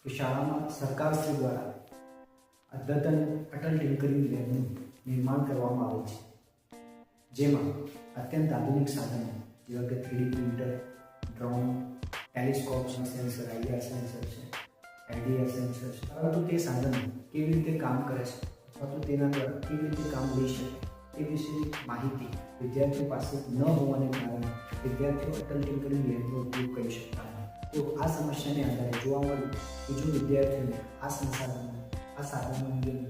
કે શાળામાં સરકારશ્રી દ્વારા અદ્યતન અટલ ટિંકરિંગ લેબનું નિર્માણ કરવામાં આવે છે, જેમાં અત્યંત આધુનિક સાધનો જેવા કે 3D printer, drone, telescope sensor, IR sensor છે, એલડીઆર સેન્સર છે, પરંતુ તે સાધનો કેવી રીતે કામ કરે છે અથવા તો તેના દ્વારા કેવી રીતે કામ લઈ શકે તે વિશેની માહિતી વિદ્યાર્થીઓ પાસે ન હોવાને કારણે વિદ્યાર્થીઓ અટલ ટિંકરિંગ લેબનો ઉપયોગ કરી શકતા નથી। તો આ સમસ્યાને આધારે જોવા મળ્યું કે જો વિદ્યાર્થીઓને આ સાધનો અંગેનું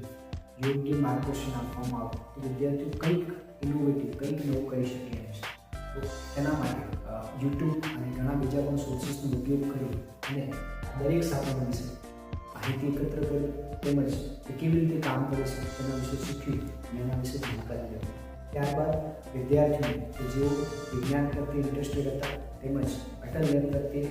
યોગ્ય માર્ગદર્શન આપવામાં આવે તો વિદ્યાર્થીઓ કંઈક ઇનોવેટિવ, કંઈક નવું કરી શકે એમ છે। તો તેના માટે યુટ્યુબ અને ઘણા બીજા પણ સોર્સિસનો ઉપયોગ કરી અને દરેક સાધનો વિશે માહિતી એકત્ર કરી તેમજ તે કેવી રીતે કામ કરે છે તેના વિશે શીખવી અને એના વિશે જાણકારી લેવી। ત્યારબાદ વિદ્યાર્થીઓ કે જેઓ વિજ્ઞાન પ્રત્યે ઇન્ટરેસ્ટેડ હતા તેમજ અટલ લેબ પ્રત્યે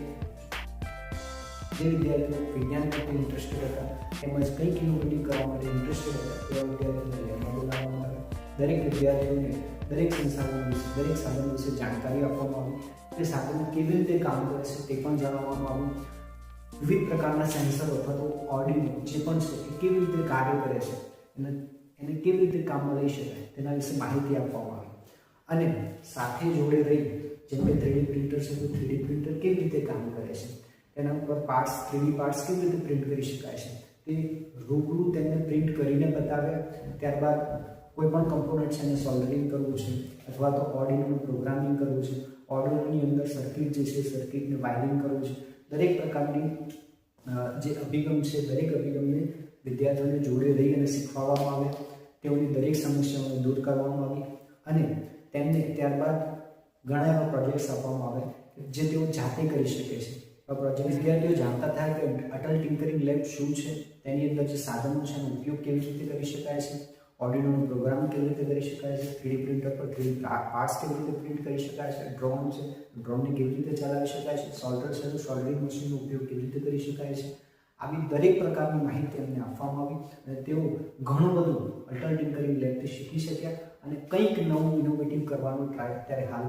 જે વિદ્યાર્થીઓ વિજ્ઞાન પ્રત્યે ઇન્ટરેસ્ટેડ હતા તેમજ કંઈક ઇનોવેટિવ કરવા માટે ઇન્ટરેસ્ટેડ હતા તેવા વિદ્યાર્થીઓને લેબમાં બોલાવવામાં આવે। દરેક વિદ્યાર્થીઓને દરેક સંસાધનો વિશે, દરેક સાધનો વિશે જાણકારી આપવામાં આવી, તે સાધનો કેવી રીતે કામ કરે છે તે પણ જણાવવામાં આવ્યું, વિવિધ પ્રકારના સેન્સર અથવા તો ઓર્ડિનો જે પણ છે એ કેવી રીતે કાર્ય કરે છે, એને કેવી રીતે કામમાં લઈ શકાય તેના વિશે માહિતી આપવામાં આવી અને સાથે જોડે રહી જેમ કે 3D પ્રિન્ટર છે તો 3D પ્રિન્ટર કેવી રીતે કામ કરે છે, તેના ઉપર પાર્ટ્સ 3D પાર્ટ્સ કેવી રીતે પ્રિન્ટ કરી શકાય છે તે રૂબરૂ તેમને પ્રિન્ટ કરીને બતાવ્યા। ત્યારબાદ કોઈ પણ કમ્પોનન્ટ છે એને સોલ્ડરિંગ કરવું છે અથવા તો ઓર્ડિનોનું પ્રોગ્રામિંગ કરવું છે, ઓર્ડિનોની અંદર સર્કિટ જે છે સર્કિટને વાયરિંગ કરવું છે, દરેક પ્રકારની જે અભિગમ છે દરેક અભિગમને વિદ્યાર્થીઓને જોડે રહી અને શીખવાડવામાં આવે, તેઓની દરેક સમસ્યાઓને દૂર કરવામાં આવી અને તેમને ત્યારબાદ ઘણા એવા પ્રોજેક્ટ્સ આપવામાં આવે જે તેઓ જાતે કરી શકે છે। આ પ્રોજેક્ટ વિદ્યાર્થીઓ જાણતા થાય કે અટલ ટિંકરિંગ લેબ શું છે, તેની અંદર જે સાધનો છે એનો ઉપયોગ કેવી રીતે કરી શકાય છે, ઓર્ડિનોનું પ્રોગ્રામિંગ કેવી રીતે કરી શકાય છે, 3D પ્રિન્ટર પર 3D પાર્ટ્સ કેવી રીતે પ્રિન્ટ કરી શકાય છે, ડ્રોન છે ડ્રોનને કેવી રીતે ચલાવી શકાય છે, સોલ્ડર છે તો સોલ્ડરિંગ મશીનનો ઉપયોગ કેવી રીતે કરી શકાય છે, આવી દરેક પ્રકારની માહિતી અમને આપવામાં આવી અને તેઓ ઘણું બધું અટલ ટિંકરિંગ લેબથી શીખી શક્યા અને કંઈક નવું ઇનોવેટિવ કરવાનો ટ્રાય અત્યારે હાલ